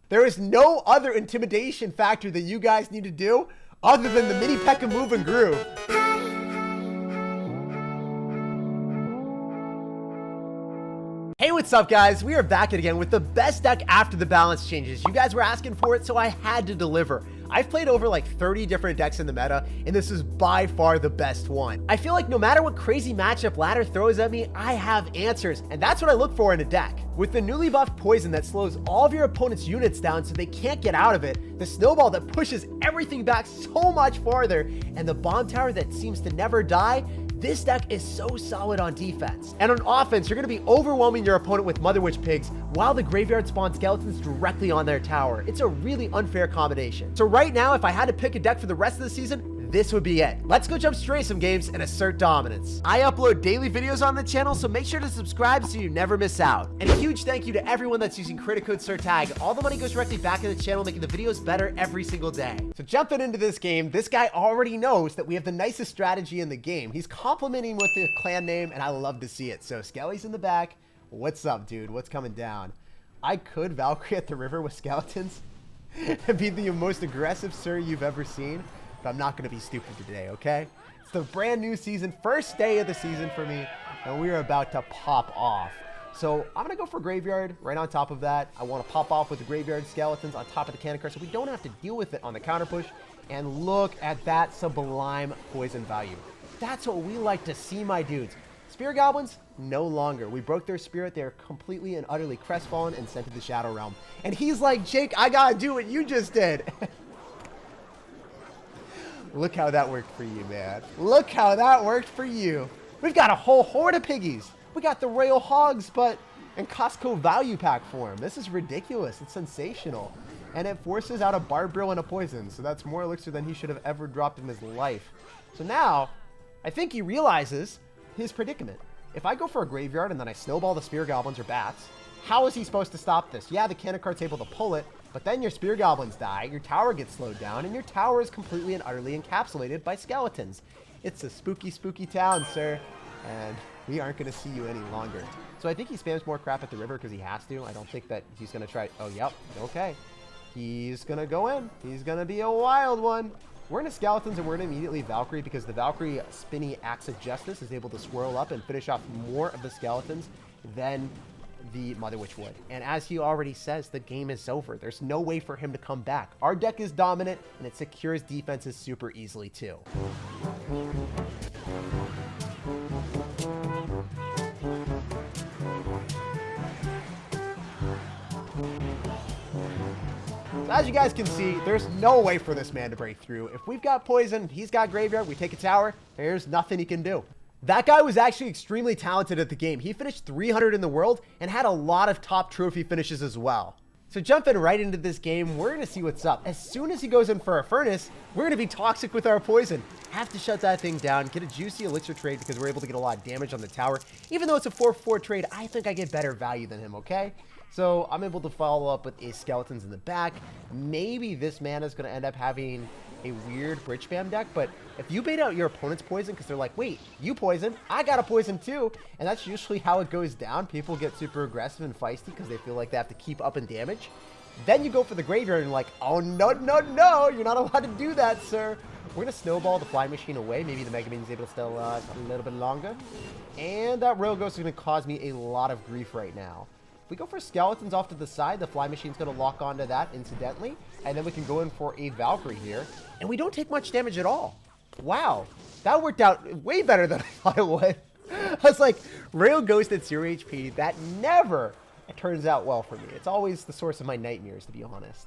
There is no other intimidation factor that you guys need to do other than the mini P.E.K.K.A move and groove. Hey, what's up guys? We are back again with the best deck after the balance changes. You guys were asking for it, so I had to deliver. I've played over like 30 different decks in the meta, and this is by far the best one. I feel like no matter what crazy matchup ladder throws at me, I have answers, and that's what I look for in a deck. With the newly buffed poison that slows all of your opponent's units down so they can't get out of it, the snowball that pushes everything back so much farther, and the bomb tower that seems to never die, this deck is so solid on defense. And on offense, you're going to be overwhelming your opponent with Mother Witch Pigs while the graveyard spawns skeletons directly on their tower. It's a really unfair combination. So right now, if I had to pick a deck for the rest of the season, this would be it. Let's go jump straight some games and assert dominance. I upload daily videos on the channel, so make sure to subscribe so you never miss out. And a huge thank you to everyone that's using credit code SirTag. All the money goes directly back to the channel, making the videos better every single day. So jumping into this game, this guy already knows that we have the nicest strategy in the game. He's complimenting with the clan name, and I love to see it. So Skelly's in the back. What's up, dude? What's coming down? I could Valkyrie at the river with skeletons and be the most aggressive Sir you've ever seen. But I'm not going to be stupid today, okay? It's the brand new season, first day of the season for me, and we are about to pop off. So I'm going to go for Graveyard right on top of that. I want to pop off with the Graveyard Skeletons on top of the Cannon Card so we don't have to deal with it on the counter push. And look at that sublime poison value. That's what we like to see, my dudes. Spear Goblins, no longer. We broke their spirit. They're completely and utterly crestfallen and sent to the Shadow Realm. And he's like, Jake, I got to do what you just did. Look how that worked for you, man. Look how that worked for you. We've got a whole horde of piggies. We got the Royal Hogs, but in Costco value pack form. This is ridiculous. It's sensational. And it forces out a Barbrill and a Poison. So that's more elixir than he should have ever dropped in his life. So now, I think he realizes his predicament. If I go for a Graveyard and then I snowball the Spear Goblins or Bats, how is he supposed to stop this? Yeah, the Cannon Card's able to pull it, but then your Spear Goblins die, your tower gets slowed down, and your tower is completely and utterly encapsulated by skeletons. It's a spooky, spooky town, sir, and we aren't going to see you any longer. So I think he spams more crap at the river because he has to. I don't think that he's going to try... Oh, yep, okay. He's going to go in. He's going to be a wild one. We're into Skeletons, and we're going to immediately Valkyrie because the Valkyrie Spinny Axe of Justice is able to swirl up and finish off more of the Skeletons than the Mother Witch would. And as he already says, the game is over. There's no way for him to come back. Our deck is dominant, and it secures defenses super easily too. So as you guys can see, there's no way for this man to break through. If we've got Poison, he's got Graveyard, we take a tower, there's nothing he can do. That guy was actually extremely talented at the game. He finished 300 in the world and had a lot of top trophy finishes as well. So jumping right into this game, we're going to see what's up. As soon as he goes in for a Furnace, we're going to be toxic with our Poison. Have to shut that thing down, get a juicy elixir trade because we're able to get a lot of damage on the tower. Even though it's a 4-4 trade, I think I get better value than him, okay? So I'm able to follow up with a Skeletons in the back. Maybe this man is going to end up having a weird bridge spam deck, but if you bait out your opponent's Poison because they're like, wait, you Poison, I got a Poison too, and that's usually how it goes down. People get super aggressive and feisty because they feel like they have to keep up in damage. Then you go for the Graveyard and you're like, oh no, no, no, you're not allowed to do that, sir. We're going to snowball the Fly Machine away. Maybe the Mega Minion is able to stay a little bit longer. And that Royal Ghost is going to cause me a lot of grief right now. If we go for Skeletons off to the side, the Fly Machine's going to lock onto that incidentally. And then we can go in for a Valkyrie here. And we don't take much damage at all. Wow. That worked out way better than I thought it would. I was like, Royal Ghost at 0 HP, that never turns out well for me. It's always the source of my nightmares, to be honest.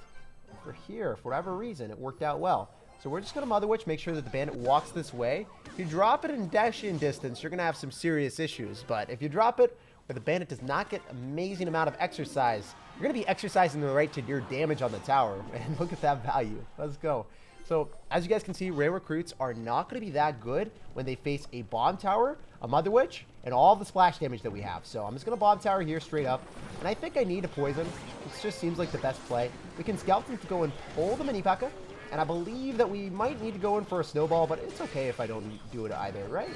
For here, for whatever reason, it worked out well. So we're just going to Mother Witch, make sure that the Bandit walks this way. If you drop it in dash-in distance, you're going to have some serious issues. But if you drop it where the Bandit does not get amazing amount of exercise, you're going to be exercising the right to your damage on the tower. And look at that value. Let's go. So as you guys can see, rare recruits are not going to be that good when they face a bomb tower, a Mother Witch, and all the splash damage that we have. So I'm just going to bomb tower here straight up. And I think I need a Poison. It just seems like the best play. We can Skeletons to go and pull the mini P.E.K.K.A. And I believe that we might need to go in for a snowball, but it's okay if I don't do it either, right?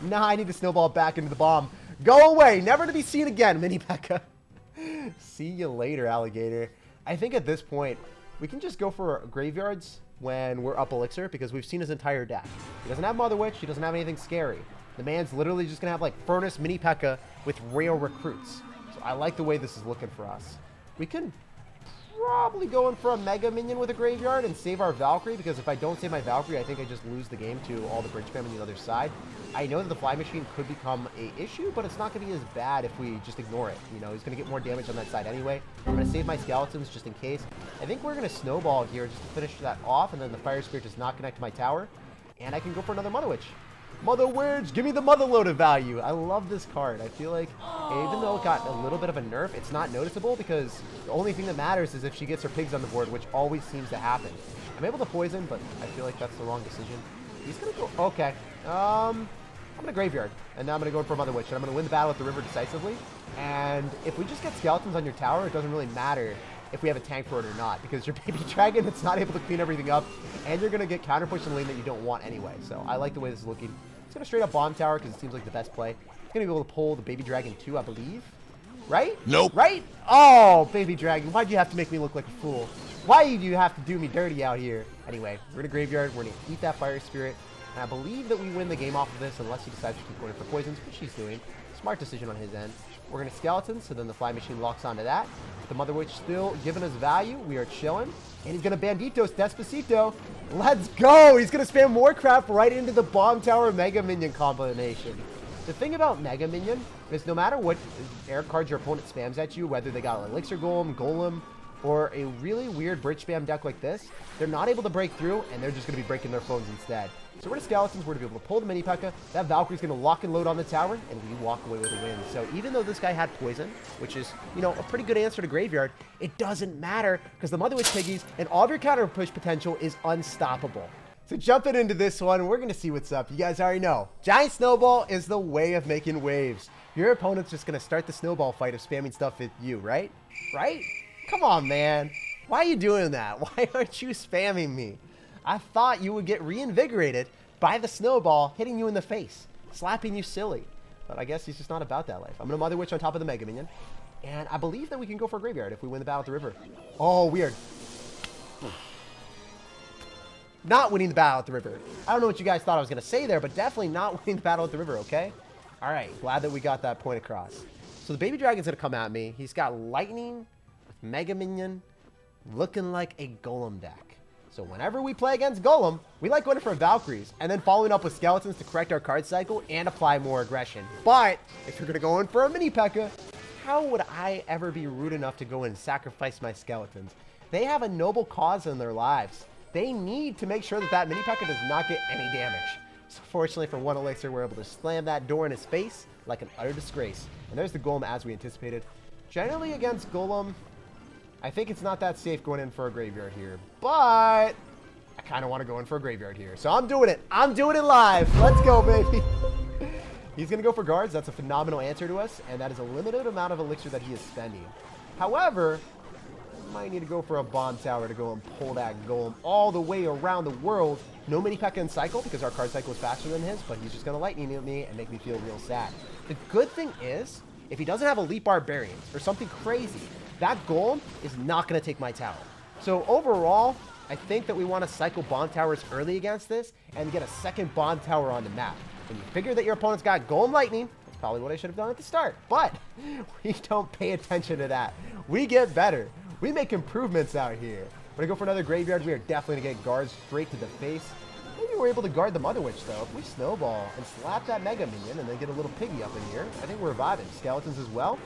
Nah, I need to snowball back into the bomb. Go away, never to be seen again, mini P.E.K.K.A. See you later, alligator. I think at this point, we can just go for graveyards when we're up elixir because we've seen his entire deck. He doesn't have Mother Witch. He doesn't have anything scary. The man's literally just going to have like Furnace, Mini P.E.K.K.A with Rail Recruits. So I like the way this is looking for us. We can probably go in for a Mega Minion with a graveyard and save our Valkyrie, because if I don't save my Valkyrie, I think I just lose the game to all the bridge spam on the other side. I know that the Fly Machine could become a issue, but it's not going to be as bad if we just ignore it. You know, he's going to get more damage on that side anyway. I'm going to save my skeletons just in case. I think we're going to snowball here just to finish that off, and then the Fire Spirit does not connect to my tower, and I can go for another Mother Witch. Mother Witch, give me the Mother Load of value. I love this card. I feel like even though it got a little bit of a nerf, it's not noticeable because the only thing that matters is if she gets her pigs on the board, which always seems to happen. I'm able to poison, but I feel like that's the wrong decision. He's going to go... Okay. I'm going to graveyard, and now I'm going to go for Mother Witch, and I'm going to win the battle at the river decisively. And if we just get skeletons on your tower, it doesn't really matter if we have a tank for it or not, because your baby dragon, it's not able to clean everything up, and you're going to get counter push in lane that you don't want anyway. So I like the way this is looking. It's going to straight up bomb tower because it seems like the best play. It's going to be able to pull the baby dragon too, I believe. Right? Nope. Right? Oh, baby dragon, why'd you have to make me look like a fool? Why do you have to do me dirty out here? Anyway, we're in a graveyard. We're going to eat that Fire Spirit. And I believe that we win the game off of this unless he decides to keep going for poisons, which he's doing. Smart decision on his end. We're going to skeleton, so then the Fly Machine locks onto that. The Mother Witch still giving us value. We are chilling. And he's going to Banditos Despacito. Let's go! He's going to spam more crap right into the Bomb Tower Mega Minion combination. The thing about Mega Minion is no matter what air cards your opponent spams at you, whether they got an Elixir Golem, or a really weird bridge spam deck like this, they're not able to break through, and they're just going to be breaking their phones instead. So we're to skeletons, we're to be able to pull the Mini P.E.K.K.A. That Valkyrie's going to lock and load on the tower, and we walk away with a win. So even though this guy had poison, which is, you know, a pretty good answer to graveyard, it doesn't matter because the Mother Witch Piggies and all of your counter push potential is unstoppable. So jumping into this one, we're going to see what's up. You guys already know, Giant Snowball is the way of making waves. Your opponent's just going to start the snowball fight of spamming stuff at you, right? Right? Come on, man. Why are you doing that? Why aren't you spamming me? I thought you would get reinvigorated by the snowball hitting you in the face, slapping you silly. But I guess he's just not about that life. I'm going to Mother Witch on top of the Mega Minion. And I believe that we can go for a graveyard if we win the battle at the river. Oh, weird. Not winning the battle at the river. I don't know what you guys thought I was going to say there, but definitely not winning the battle at the river, okay? All right, glad that we got that point across. So the baby dragon's going to come at me. He's got lightning with Mega Minion, looking like a Golem deck. So whenever we play against Golem, we like going for Valkyries and then following up with skeletons to correct our card cycle and apply more aggression. But if you're going to go in for a Mini P.E.K.K.A, how would I ever be rude enough to go and sacrifice my skeletons? They have a noble cause in their lives. They need to make sure that that Mini P.E.K.K.A does not get any damage. So fortunately for one elixir, we're able to slam that door in his face like an utter disgrace. And there's the Golem as we anticipated. Generally against Golem, I think it's not that safe going in for a graveyard here, but I kind of want to go in for a graveyard here. So I'm doing it. I'm doing it live. Let's go, baby. He's going to go for guards. That's a phenomenal answer to us, and that is a limited amount of elixir that he is spending. However, I might need to go for a bomb tower to go and pull that Golem all the way around the world. No Mini P.E.K.K.A in cycle because our card cycle is faster than his, but he's just going to lightning at me and make me feel real sad. The good thing is, if he doesn't have Elite Barbarians or something crazy, that Golem is not going to take my tower. So overall, I think that we want to cycle bomb towers early against this and get a second bomb tower on the map. When you figure that your opponent's got Golem Lightning, that's probably what I should have done at the start. But we don't pay attention to that. We get better. We make improvements out here. We're going to go for another graveyard. We are definitely going to get guards straight to the face. Maybe we're able to guard the Mother Witch, though. If we snowball and slap that Mega Minion and then get a little piggy up in here, I think we're vibing. Skeletons as well.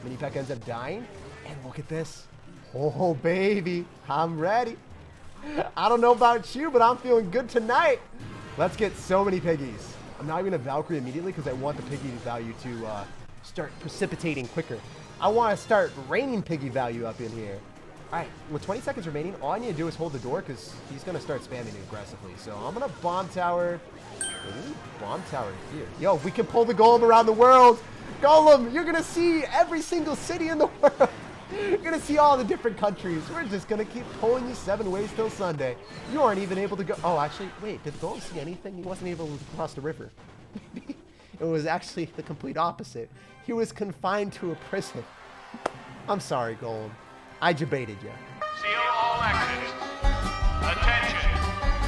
Mini P.E.K.K.A ends up dying. And look at this. Oh, baby. I'm ready. I don't know about you, but I'm feeling good tonight. Let's get so many piggies. I'm not even going to Valkyrie immediately because I want the piggy value to start precipitating quicker. I want to start raining piggy value up in here. All right, with 20 seconds remaining, all I need to do is hold the door because he's going to start spamming aggressively. So I'm going to bomb tower. Ooh, bomb tower here. Yo, we can pull the Golem around the world. Golem, you're going to see every single city in the world. You're going to see all the different countries. We're just going to keep pulling you 7 ways till Sunday. You aren't even able to go. Oh, actually, wait. Did the Golem see anything? He wasn't able to cross the river. It was actually the complete opposite. He was confined to a prison. I'm sorry, Golem. I debated you. Seal all exits. Attention.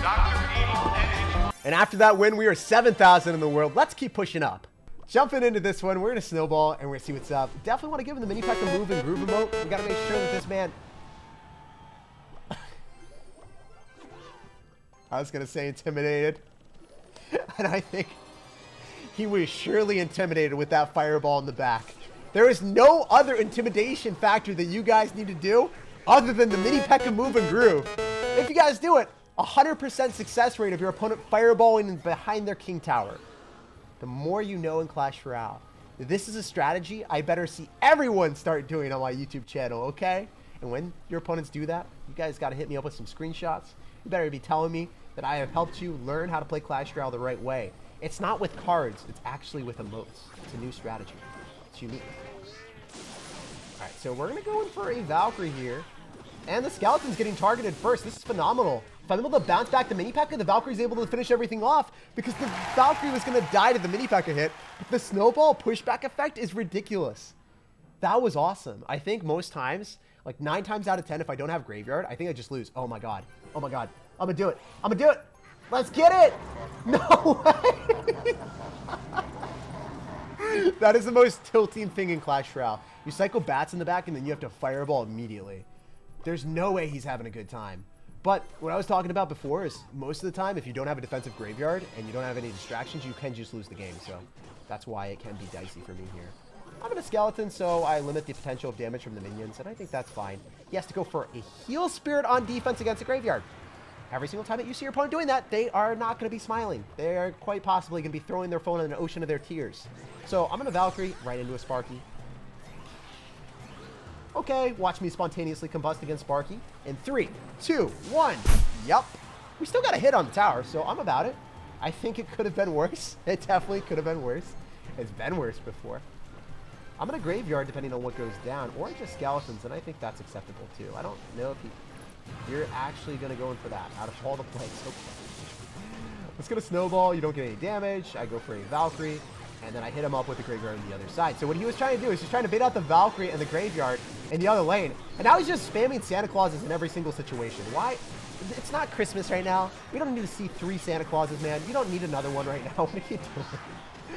Dr. Evil and his... And after that win, we are 7,000 in the world. Let's keep pushing up. Jumping into this one, we're going to snowball, and we're going to see what's up. Definitely want to give him the mini pack to move and groove emote. We got to make sure that this man... I was going to say intimidated. And I think he was surely intimidated with that fireball in the back. There is no other intimidation factor that you guys need to do other than the mini P.E.K.K.A move and groove. If you guys do it, 100% success rate of your opponent fireballing behind their king tower. The more you know in Clash Royale. This is a strategy I better see everyone start doing on my YouTube channel, okay? And when your opponents do that, you guys got to hit me up with some screenshots. You better be telling me that I have helped you learn how to play Clash Royale the right way. It's not with cards, it's actually with emotes. It's a new strategy. It's unique. Alright, so we're going to go in for a Valkyrie here. And the skeleton's getting targeted first. This is phenomenal. If I'm able to bounce back the mini P.E.K.K.A, the Valkyrie's able to finish everything off because the Valkyrie was going to die to the mini P.E.K.K.A hit. But the snowball pushback effect is ridiculous. That was awesome. I think most times, like 9 times out of 10, if I don't have graveyard, I think I just lose. Oh my god. Oh my god. I'm going to do it. I'm going to do it. Let's get it. No way. That is the most tilting thing in Clash Royale. You cycle bats in the back and then you have to fireball immediately. There's no way he's having a good time. But what I was talking about before is most of the time, if you don't have a defensive graveyard and you don't have any distractions, you can just lose the game. So that's why it can be dicey for me here. I'm in a skeleton, so I limit the potential of damage from the minions, and I think that's fine. He has to go for a heal spirit on defense against a graveyard. Every single time that you see your opponent doing that, they are not going to be smiling. They are quite possibly going to be throwing their phone in an ocean of their tears. So I'm going to Valkyrie right into a Sparky. Okay, watch me spontaneously combust against Sparky. In 3, 2, 1. Yup. We still got a hit on the tower, so I'm about it. I think it could have been worse. It definitely could have been worse. It's been worse before. I'm going to graveyard depending on what goes down, or just skeletons, and I think that's acceptable too. I don't know if you're actually going to go in for that out of all the plays. Okay. Let's get a snowball. You don't get any damage. I go for a Valkyrie. And then I hit him up with the graveyard on the other side. So what he was trying to do is he's trying to bait out the Valkyrie and the graveyard in the other lane. And now he's just spamming Santa Clauses in every single situation. Why? It's not Christmas right now. We don't need to see 3 Santa Clauses, man. You don't need another one right now. What are you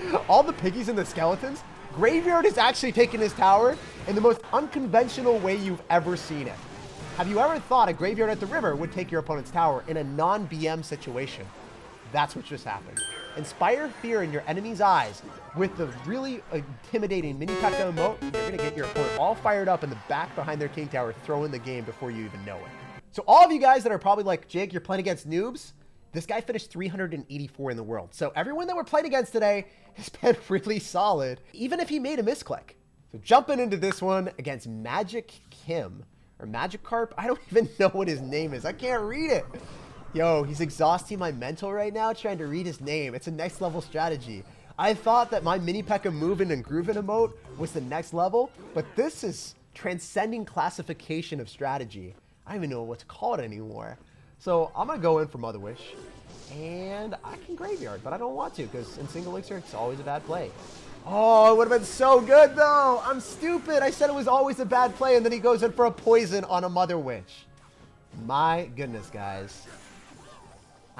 doing? All the piggies and the skeletons. Graveyard is actually taking his tower in the most unconventional way you've ever seen it. Have you ever thought a graveyard at the river would take your opponent's tower in a non-BM situation? That's what just happened. Inspire fear in your enemy's eyes with the really intimidating mini P.E.K.K.A emote. You're going to get your opponent all fired up in the back behind their king tower, throwing the game before you even know it. So all of you guys that are probably like, Jake, you're playing against noobs. This guy finished 384 in the world. So everyone that we're playing against today has been really solid, even if he made a misclick. So jumping into this one against Magic Kim or Magic Carp. I don't even know what his name is. I can't read it. Yo, he's exhausting my mental right now trying to read his name. It's a next level strategy. I thought that my mini P.E.K.K.A moving and grooving emote was the next level, but this is transcending classification of strategy. I don't even know what to call it anymore. So I'm going to go in for Mother Wish, and I can graveyard, but I don't want to because in single elixir, it's always a bad play. Oh, it would have been so good though. I'm stupid. I said it was always a bad play, and then he goes in for a poison on a Mother Wish. My goodness, guys.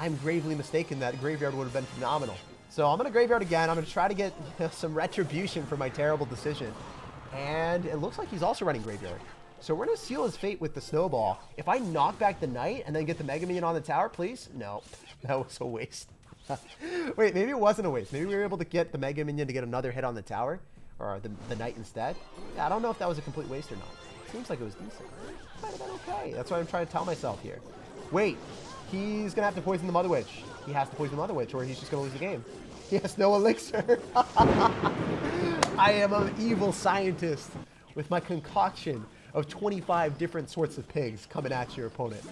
I'm gravely mistaken. That graveyard would have been phenomenal. So I'm going to graveyard again. I'm going to try to get some retribution for my terrible decision. And it looks like he's also running graveyard. So we're going to seal his fate with the snowball. If I knock back the knight and then get the Mega Minion on the tower, please? No, that was a waste. Wait, maybe it wasn't a waste. Maybe we were able to get the Mega Minion to get another hit on the tower. Or the knight instead. Yeah, I don't know if that was a complete waste or not. Seems like it was decent. Might have been okay. That's what I'm trying to tell myself here. Wait. He's going to have to poison the Mother Witch. He has to poison the Mother Witch or he's just going to lose the game. He has no elixir. I am an evil scientist with my concoction of 25 different sorts of pigs coming at your opponent.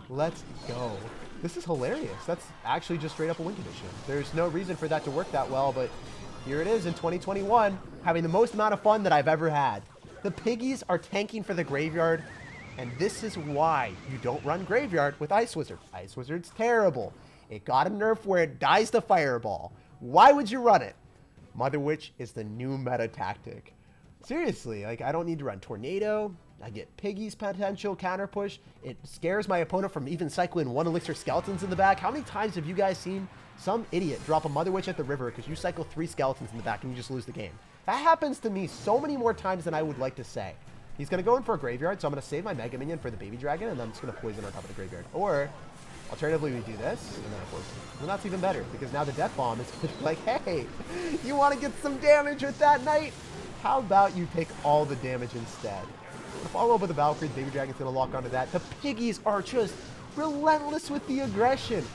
Let's go. This is hilarious. That's actually just straight up a win condition. There's no reason for that to work that well, but here it is in 2021, having the most amount of fun that I've ever had. The piggies are tanking for the graveyard. And this is why you don't run graveyard with Ice Wizard. Ice Wizard's terrible. It got a nerf where it dies to fireball. Why would you run it? Mother Witch is the new meta tactic. Seriously, like I don't need to run Tornado. I get Piggy's potential counter push. It scares my opponent from even cycling 1 elixir skeletons in the back. How many times have you guys seen some idiot drop a Mother Witch at the river because you cycle 3 skeletons in the back and you just lose the game? That happens to me so many more times than I would like to say. He's going to go in for a graveyard, so I'm going to save my Mega Minion for the Baby Dragon, and then I'm just going to poison on top of the graveyard. Or, alternatively, we do this, and then I poison. Well, that's even better, because now the Death Bomb is like, hey, you want to get some damage with that Knight? How about you take all the damage instead? Follow up with the Valkyrie, the Baby Dragon's going to lock onto that. The Piggies are just relentless with the aggression.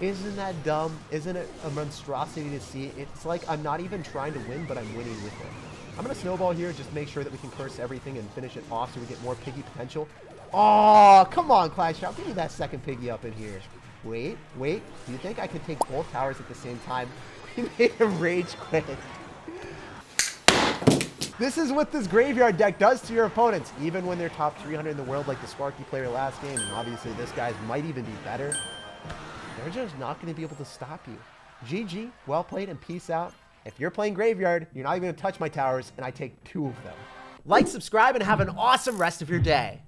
Isn't that dumb? Isn't it a monstrosity to see? It's like I'm not even trying to win, but I'm winning with it. I'm going to snowball here, just make sure that we can curse everything and finish it off so we get more Piggy potential. Oh, come on, Clash Shop. Give me that second Piggy up in here. Wait. Do you think I could take both towers at the same time? He made him rage quit. This is what this graveyard deck does to your opponents, even when they're top 300 in the world like the Sparky player last game, and obviously this guy's might even be better. They're just not going to be able to stop you. GG, well played, and peace out. If you're playing graveyard, you're not even going to touch my towers, and I take 2 of them. Like, subscribe, and have an awesome rest of your day.